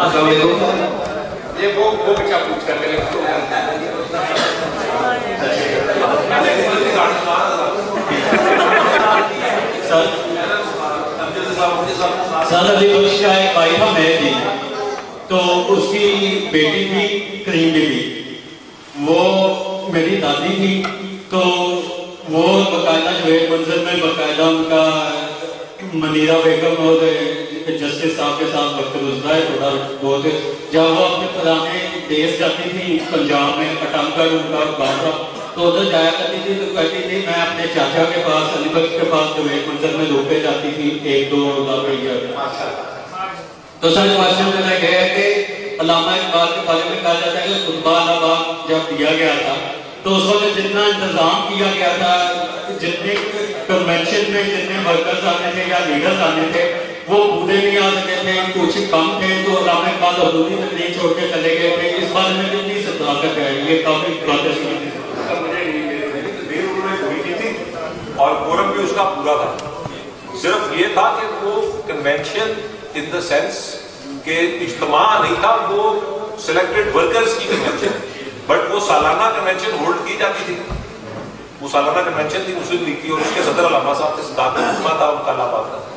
السلام علیکم. یہ وہ بچہ پوچھ کر میرے سر علی بخش کا ایک بھائی تھا میں تھی، تو اس کی بیٹی تھی کریم بی بی، وہ میری دادی تھی. تو وہ باقاعدہ جو ہے منظر میں باقاعدہ ان کا منیرہ بیگم اور جسٹس صاحب کے ساتھ وقت گزرا ہے تھوڑا بہت. جب وہ اپنے پرانے دیس جاتی تھی پنجاب میں اٹانگڑ ان کا گاؤں تھا، تو ادھر جایا کرتی تھی تو کہتی تھی میں اپنے چاچا کے پاس علی بخش کے پاس جو ہے منظر میں روکے جاتی تھی 1-2 روپیہ. تو سر کوشچن میرا یہ ہے کہ علامہ اقبال کے بارے میں کہا جاتا ہے کہ خطبہ الہ آباد جب دیا گیا تھا تو اس وقت جتنا انتظام کیا گیا تھا، جتنے کنونشن میں جتنے ورکرز آنے تھے یا لیڈرز آنے تھے وہ پورے نہیں آ سکے تھے، کچھ کم تھے. تو علامہ اقبال حضوری تقریر چھوڑ کے چلے گئے تھے. اس بارے میں کتنی صداقت ہے؟ یہ کافی باتیں سنی تھی اور کورم بھی اس کا پورا تھا. صرف یہ تھا کہ وہ کنونشن ان دا سینس کہ اجتماع نہیں تھا، وہ سلیکٹڈ ورکرز کی کنونشن، بٹ وہ سالانہ کنونشن ہولڈ کی جاتی تھی. وہ سالانہ کنونشن تھی مسلم لیگ کی، اور اس کے صدر علامہ صاحب کے ساتھ تھا ان کا الہ آباد کا.